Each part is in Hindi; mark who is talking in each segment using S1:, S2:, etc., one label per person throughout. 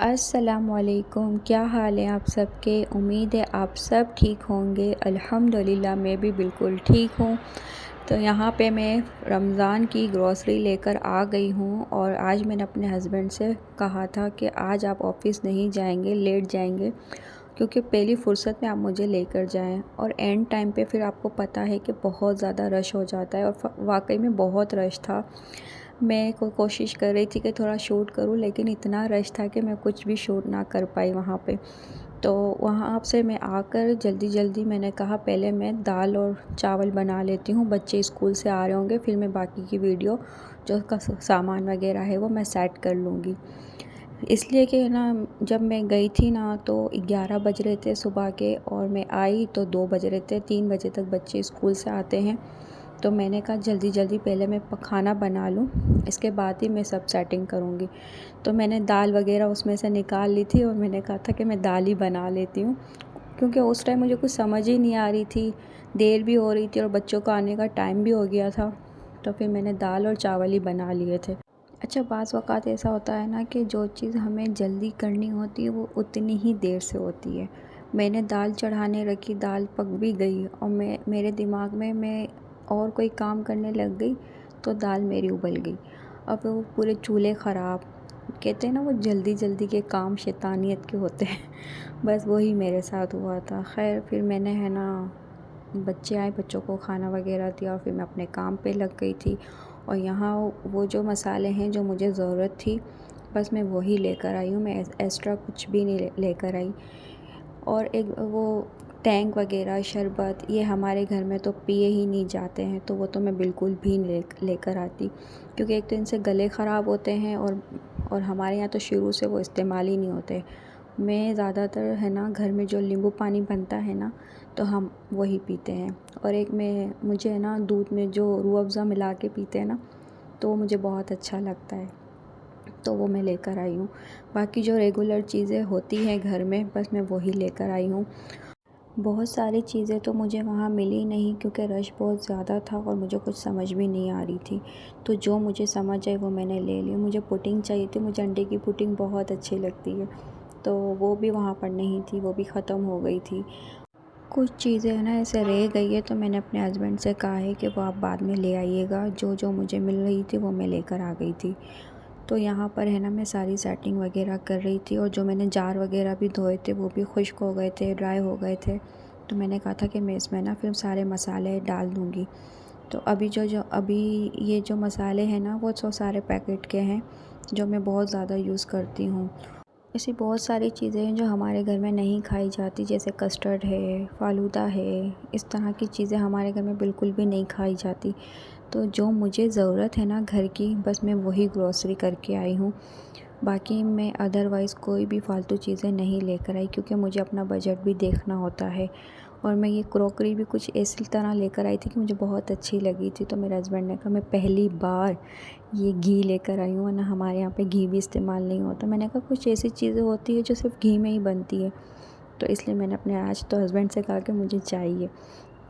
S1: अस्सलामुअलैकुम, क्या हाल है आप सबके। उम्मीद है आप सब ठीक होंगे। अल्हम्दुलिल्लाह मैं भी बिल्कुल ठीक हूँ। तो यहाँ पे मैं रमज़ान की ग्रॉसरी लेकर आ गई हूँ और आज मैंने अपने हस्बैंड से कहा था कि आज आप ऑफ़िस नहीं जाएंगे, लेट जाएंगे, क्योंकि पहली फ़ुर्सत में आप मुझे लेकर जाएं। और एंड टाइम पे फिर आपको पता है कि बहुत ज़्यादा रश हो जाता है और वाकई में बहुत रश था। मैं कोशिश कर रही थी कि थोड़ा शूट करूं, लेकिन इतना रश था कि मैं कुछ भी शूट ना कर पाई वहाँ पे। तो वहाँ से मैं आकर जल्दी जल्दी मैंने कहा पहले मैं दाल और चावल बना लेती हूँ, बच्चे स्कूल से आ रहे होंगे, फिर मैं बाकी की वीडियो जो का सामान वगैरह है वो मैं सेट कर लूँगी। इसलिए कि ना जब मैं गई थी ना तो 11 बज रहे थे सुबह के और मैं आई तो 2 बज रहे थे। 3 बजे तक बच्चे स्कूल से आते हैं। तो मैंने कहा जल्दी जल्दी पहले मैं खाना बना लूँ, इसके बाद ही मैं सब सेटिंग करूँगी। तो मैंने दाल वगैरह उसमें से निकाल ली थी और मैंने कहा था कि मैं दाल ही बना लेती हूँ, क्योंकि उस टाइम मुझे कुछ समझ ही नहीं आ रही थी, देर भी हो रही थी और बच्चों का आने का टाइम भी हो गया था। तो फिर मैंने दाल और चावल ही बना लिए थे। अच्छा, बाज़ औक़ात ऐसा होता है ना कि जो चीज़ हमें जल्दी करनी होती है वो उतनी ही देर से होती है। मैंने दाल चढ़ाने रखी, दाल पक भी गई और मेरे दिमाग में मैं और कोई काम करने लग गई तो दाल मेरी उबल गई। अब वो पूरे चूल्हे ख़राब। कहते हैं ना वो जल्दी जल्दी के काम शैतानियत के होते हैं। बस वही मेरे साथ हुआ था। खैर फिर मैंने है ना बच्चे आए, बच्चों को खाना वगैरह दिया और फिर मैं अपने काम पे लग गई थी। और यहाँ वो जो मसाले हैं जो मुझे ज़रूरत थी बस मैं वही लेकर आई हूँ। मैं एक्स्ट्रा कुछ भी नहीं लेकर आई। और एक वो टैंक वगैरह शरबत ये हमारे घर में तो पिए ही नहीं जाते हैं, तो वो तो मैं बिल्कुल भी नहीं लेकर आती, क्योंकि एक तो इनसे गले ख़राब होते हैं और हमारे यहाँ तो शुरू से वो इस्तेमाल ही नहीं होते। मैं ज़्यादातर है ना घर में जो नींबू पानी बनता है ना तो हम वही पीते हैं। और एक मुझे है ना दूध में जो रूह अफ़ज़ा मिला के पीते हैं ना तो वो मुझे बहुत अच्छा लगता है, तो वो मैं लेकर आई हूँ। बाकी जो रेगुलर चीज़ें होती हैं घर में बस मैं वही लेकर आई हूँ। बहुत सारी चीज़ें तो मुझे वहाँ मिली नहीं, क्योंकि रश बहुत ज़्यादा था और मुझे कुछ समझ भी नहीं आ रही थी। तो जो मुझे समझ आई वो मैंने ले ली। मुझे पुडिंग चाहिए थी, मुझे अंडे की पुडिंग बहुत अच्छी लगती है, तो वो भी वहाँ पर नहीं थी, वो भी ख़त्म हो गई थी। कुछ चीज़ें है ना ऐसे रह गई है, तो मैंने अपने हस्बैंड से कहा है कि वो आप बाद में ले आइएगा। जो जो मुझे मिल रही थी वो मैं लेकर आ गई थी। तो यहाँ पर है ना मैं सारी सेटिंग वगैरह कर रही थी और जो मैंने जार वगैरह भी धोए थे वो भी खुश्क हो गए थे, ड्राई हो गए थे। तो मैंने कहा था कि मैं इसमें ना फिर सारे मसाले डाल दूँगी। तो अभी अभी ये जो मसाले हैं ना वो सारे पैकेट के हैं जो मैं बहुत ज़्यादा यूज़ करती हूँ। ऐसी बहुत सारी चीज़ें हैं जो हमारे घर में नहीं खाई जाती, जैसे कस्टर्ड है, फ़ालूदा है, इस तरह की चीज़ें हमारे घर में बिल्कुल भी नहीं खाई जाती। तो जो मुझे ज़रूरत है ना घर की बस मैं वही ग्रॉसरी करके आई हूँ। बाकी मैं अदरवाइज़ कोई भी फ़ालतू चीज़ें नहीं लेकर आई, क्योंकि मुझे अपना बजट भी देखना होता है। और मैं ये क्रॉकरी भी कुछ ऐसी तरह लेकर आई थी कि मुझे बहुत अच्छी लगी थी। तो मेरे हस्बैंड ने कहा मैं पहली बार ये घी लेकर आई हूँ, वरना हमारे यहाँ पे घी भी इस्तेमाल नहीं होता। मैंने कहा कुछ ऐसी चीज़ें होती है जो सिर्फ घी में ही बनती है, तो इसलिए मैंने अपने आज तो हस्बैंड से कहा कि मुझे चाहिए,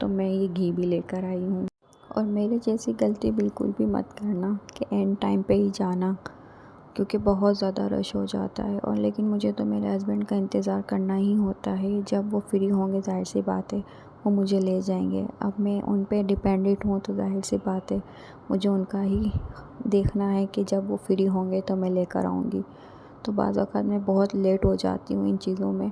S1: तो मैं ये घी भी लेकर आई हूँ। और मेरे जैसी गलती बिल्कुल भी मत करना कि एंड टाइम पे ही जाना, क्योंकि बहुत ज़्यादा रश हो जाता है। और लेकिन मुझे तो मेरे हस्बैंड का इंतज़ार करना ही होता है, जब वो फ्री होंगे ज़ाहिर सी बात है वो मुझे ले जाएंगे। अब मैं उन पे डिपेंडेंट हूँ तो ज़ाहिर सी बात है मुझे उनका ही देखना है कि जब वो फ्री होंगे तो मैं लेकर आऊँगी। तो बाज़ औक़ात मैं बहुत लेट हो जाती हूँ इन चीज़ों में।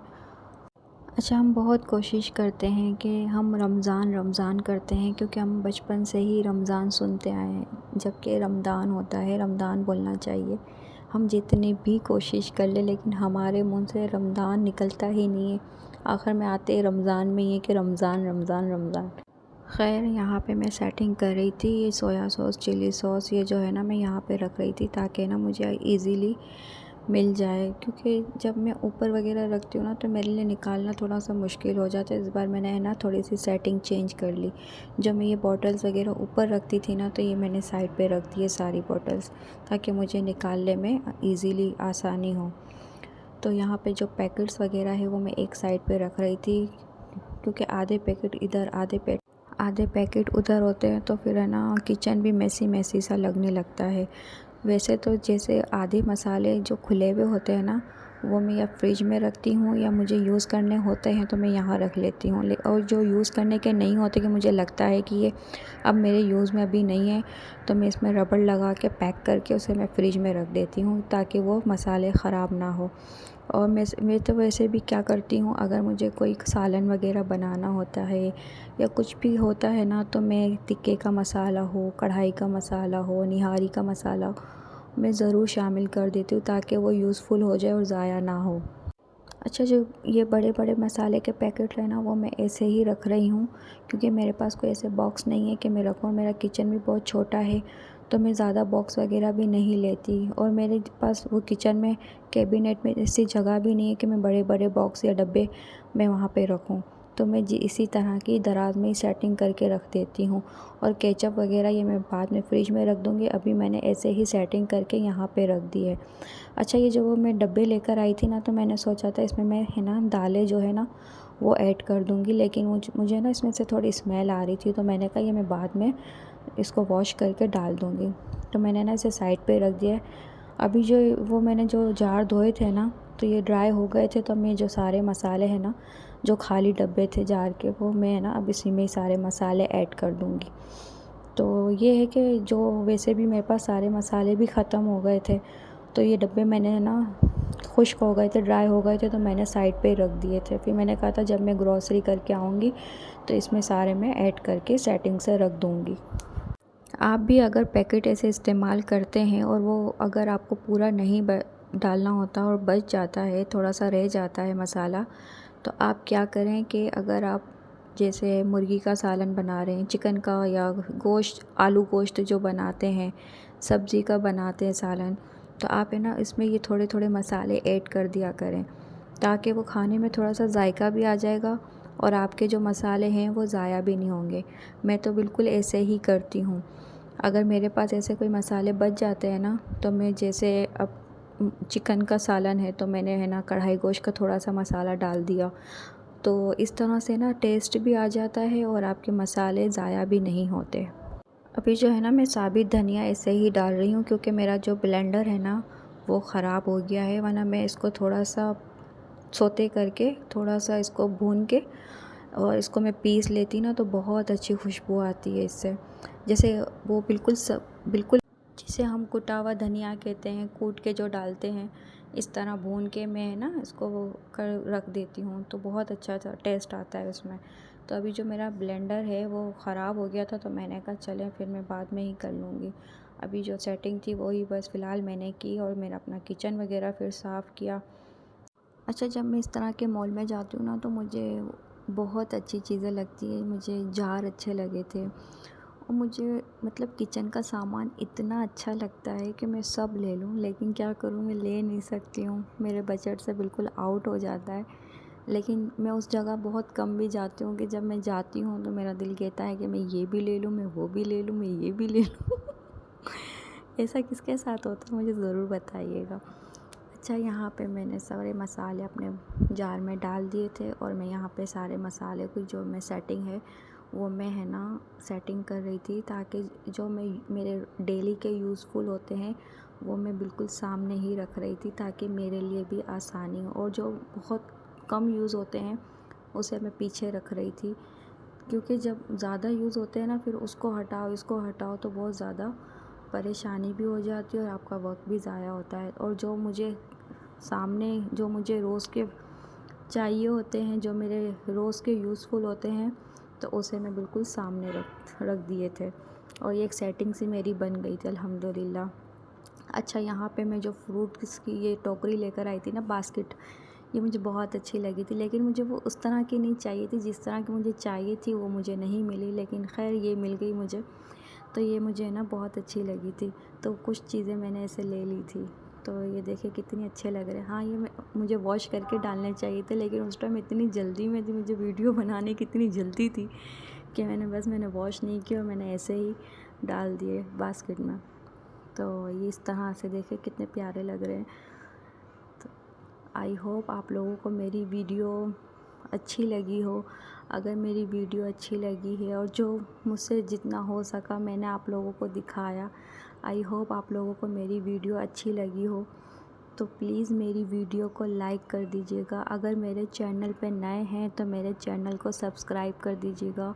S1: अच्छा, हम बहुत कोशिश करते हैं कि हम रमज़ान रमज़ान करते हैं, क्योंकि हम बचपन से ही रमज़ान सुनते आए हैं। जबकि रमज़ान होता है, रमज़ान बोलना चाहिए। हम जितनी भी कोशिश कर लें लेकिन हमारे मुंह से रमज़ान निकलता ही नहीं है। आखिर में आते ही रमज़ान में ये कि रमज़ान रमज़ान रमज़ान। खैर यहाँ पे मैं सेटिंग कर रही थी, ये सोया सॉस, चिली सॉस ये जो है ना मैं यहाँ पे रख रही थी ताकि ना मुझे इजीली मिल जाए, क्योंकि जब मैं ऊपर वगैरह रखती हूँ ना तो मेरे लिए निकालना थोड़ा सा मुश्किल हो जाता है। इस बार मैंने है ना थोड़ी सी सेटिंग चेंज कर ली। जब मैं ये बॉटल्स वगैरह ऊपर रखती थी ना तो ये मैंने साइड पे रख दी है सारी बॉटल्स, ताकि मुझे निकालने में ईज़िली आसानी हो। तो यहाँ पे जो पैकेट्स वगैरह है वो मैं एक साइड पे रख रही थी, क्योंकि आधे पैकेट इधर आधे पैकेट उधर होते हैं तो फिर है ना किचन भी मैसी मैसी सा लगने लगता है। वैसे तो जैसे आधे मसाले जो खुले हुए होते हैं ना वो मैं या फ्रिज में रखती हूँ या मुझे यूज़ करने होते हैं तो मैं यहाँ रख लेती हूँ। और जो यूज़ करने के नहीं होते, कि मुझे लगता है कि ये अब मेरे यूज़ में अभी नहीं है, तो मैं इसमें रबड़ लगा के पैक करके उसे मैं फ्रिज में रख देती हूँ ताकि वो मसाले ख़राब ना हो। और मैं तो वैसे भी क्या करती हूँ, अगर मुझे कोई सालन वगैरह बनाना होता है या कुछ भी होता है ना, तो मैं टिक्के का मसाला हो, कढ़ाई का मसाला हो, निहारी का मसाला हो, मैं ज़रूर शामिल कर देती हूँ ताकि वो यूज़फुल हो जाए और ज़ाया ना हो। अच्छा, जो ये बड़े बड़े मसाले के पैकेट है ना, वो मैं ऐसे ही रख रही हूँ क्योंकि मेरे पास कोई ऐसे बॉक्स नहीं है कि मैं रखूँ। मेरा किचन भी बहुत छोटा है, तो मैं ज़्यादा बॉक्स वगैरह भी नहीं लेती, और मेरे पास वो किचन में कैबिनेट में ऐसी जगह भी नहीं है कि मैं बड़े बड़े बॉक्स या डब्बे मैं वहाँ पे रखूँ। तो मैं जी इसी तरह की दराज में ही सेटिंग करके रख देती हूँ। और केचप वगैरह ये मैं बाद में फ्रिज में रख दूँगी, अभी मैंने ऐसे ही सेटिंग करके यहाँ पे रख दी है। अच्छा, ये जो वो मैं डब्बे लेकर आई थी ना, तो मैंने सोचा था इसमें मैं है ना दालें जो है ना वो ऐड कर दूँगी, लेकिन मुझे ना इसमें से थोड़ी स्मेल आ रही थी, तो मैंने कहा ये मैं बाद में इसको वॉश करके डाल दूँगी। तो मैंने ना इसे साइड पे रख दिया है। अभी जो वो मैंने जो जार धोए थे ना, तो ये ड्राई हो गए थे, तो मैं जो सारे मसाले हैं ना, जो खाली डब्बे थे जार के, वो मैं ना अब इसी में ही सारे मसाले ऐड कर दूँगी। तो ये है कि जो वैसे भी मेरे पास सारे मसाले भी ख़त्म हो गए थे, तो ये डब्बे मैंने ना खुश्क हो गए थे, ड्राई हो गए थे, तो मैंने साइड पे रख दिए थे। फिर मैंने कहा था जब मैं ग्रॉसरी करके आऊँगी तो इसमें सारे मैं ऐड करके सेटिंग से रख दूँगी। आप भी अगर पैकेट ऐसे इस्तेमाल करते हैं और वो अगर आपको पूरा नहीं डालना होता और बच जाता है, थोड़ा सा रह जाता है मसाला, तो आप क्या करें कि अगर आप जैसे मुर्गी का सालन बना रहे हैं, चिकन का, या गोश्त, आलू गोश्त जो बनाते हैं, सब्ज़ी का बनाते हैं सालन, तो आप है ना इसमें ये थोड़े थोड़े मसाले ऐड कर दिया करें ताकि वो खाने में थोड़ा सा जायका भी आ जाएगा और आपके जो मसाले हैं वो ज़ाया भी नहीं होंगे। मैं तो बिल्कुल ऐसे ही करती हूँ। अगर मेरे पास ऐसे कोई मसाले बच जाते हैं ना, तो मैं जैसे अब चिकन का सालन है तो मैंने है ना कढ़ाई गोश्त का थोड़ा सा मसाला डाल दिया, तो इस तरह से ना टेस्ट भी आ जाता है और आपके मसाले ज़ाया भी नहीं होते। अभी जो है ना मैं साबित धनिया ऐसे ही डाल रही हूँ क्योंकि मेरा जो ब्लेंडर है ना वो ख़राब हो गया है, वरना मैं इसको थोड़ा सा सोते करके, थोड़ा सा इसको भून के और इसको मैं पीस लेती ना, तो बहुत अच्छी खुशबू आती है इससे। जैसे वो बिल्कुल जिसे हम कुटा हुआ धनिया कहते हैं, कूट के जो डालते हैं, इस तरह भून के मैं ना इसको वो कर रख देती हूँ, तो बहुत अच्छा टेस्ट आता है उसमें। तो अभी जो मेरा ब्लेंडर है वो ख़राब हो गया था, तो मैंने कहा चलें फिर मैं बाद में ही कर लूँगी। अभी जो सेटिंग थी वही बस फ़िलहाल मैंने की, और मेरा अपना किचन वगैरह फिर साफ़ किया। अच्छा, जब मैं इस तरह के मॉल में जाती हूँ ना, तो मुझे बहुत अच्छी चीज़ें लगती है। मुझे जार अच्छे लगे थे, और मुझे मतलब किचन का सामान इतना अच्छा लगता है कि मैं सब ले लूँ, लेकिन क्या करूँ, मैं ले नहीं सकती हूँ, मेरे बजट से बिल्कुल आउट हो जाता है। लेकिन मैं उस जगह बहुत कम भी जाती हूँ कि जब मैं जाती हूँ तो मेरा दिल कहता है कि मैं ये भी ले लूँ, मैं वो भी ले लूँ, मैं ये भी ले लूँ। ऐसा किसके साथ होता है, मुझे ज़रूर बताइएगा। अच्छा, यहाँ पे मैंने सारे मसाले अपने जार में डाल दिए थे, और मैं यहाँ पे सारे मसाले की जो मैं सेटिंग है वो मैं है ना सेटिंग कर रही थी, ताकि जो मैं मेरे डेली के यूज़फुल होते हैं वो मैं बिल्कुल सामने ही रख रही थी ताकि मेरे लिए भी आसानी हो, और जो बहुत कम यूज़ होते हैं उसे मैं पीछे रख रही थी, क्योंकि जब ज़्यादा यूज़ होते हैं ना, फिर उसको हटाओ इसको हटाओ तो बहुत ज़्यादा परेशानी भी हो जाती है और आपका वक्त भी ज़ाया होता है। और जो मुझे सामने, जो मुझे रोज़ के चाहिए होते हैं, जो मेरे रोज़ के यूज़फुल होते हैं, तो उसे मैं बिल्कुल सामने रख दिए थे, और ये एक सेटिंग सी मेरी बन गई थी अल्हम्दुलिल्लाह। अच्छा, यहाँ पे मैं जो फ्रूट्स की ये टोकरी लेकर आई थी ना, बास्केट, ये मुझे बहुत अच्छी लगी थी, लेकिन मुझे वो उस तरह की नहीं चाहिए थी जिस तरह की मुझे चाहिए थी, वो मुझे नहीं मिली, लेकिन खैर ये मिल गई मुझे। तो ये मुझे ना बहुत अच्छी लगी थी, तो कुछ चीज़ें मैंने ऐसे ले ली थी। तो ये देखिए कितने अच्छे लग रहे हैं। हाँ, ये मुझे वॉश करके डालने चाहिए थे, लेकिन उस टाइम इतनी जल्दी में थी, मुझे वीडियो बनाने की इतनी जल्दी थी कि मैंने वॉश नहीं किया और मैंने ऐसे ही डाल दिए बास्केट में। तो ये इस तरह से देखिए कितने प्यारे लग रहे हैं। तो आई होप आप लोगों को मेरी वीडियो अच्छी लगी हो। अगर मेरी वीडियो अच्छी लगी है और जो मुझसे जितना हो सका मैंने आप लोगों को दिखाया, आई होप आप लोगों को मेरी वीडियो अच्छी लगी हो। तो प्लीज़ मेरी वीडियो को लाइक कर दीजिएगा। अगर मेरे चैनल पे नए हैं तो मेरे चैनल को सब्सक्राइब कर दीजिएगा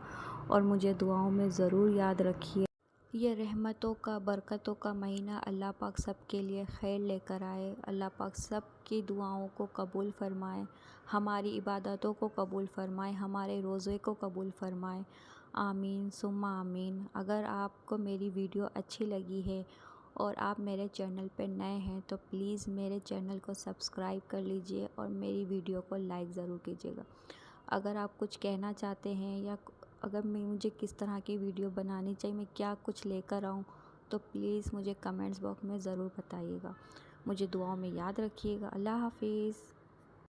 S1: और मुझे दुआओं में ज़रूर याद रखिए। ये रहमतों का, बरकतों का महीना अल्लाह पाक सबके लिए खैर लेकर आए। अल्लाह पाक सबकी दुआओं को कबूल फ़रमाए, हमारी इबादतों को कबूल फ़रमाए, हमारे रोज़े को कबूल फ़रमाए। आमीन सुम्मा आमीन। अगर आपको मेरी वीडियो अच्छी लगी है और आप मेरे चैनल पर नए हैं तो प्लीज़ मेरे चैनल को सब्सक्राइब कर लीजिए और मेरी वीडियो को लाइक ज़रूर कीजिएगा। अगर आप कुछ कहना चाहते हैं या अगर मुझे किस तरह की वीडियो बनानी चाहिए, मैं क्या कुछ लेकर आऊँ, तो प्लीज़ मुझे कमेंट्स बॉक्स में ज़रूर बताइएगा। मुझे दुआओं में याद रखिएगा। अल्लाह हाफ़िज़।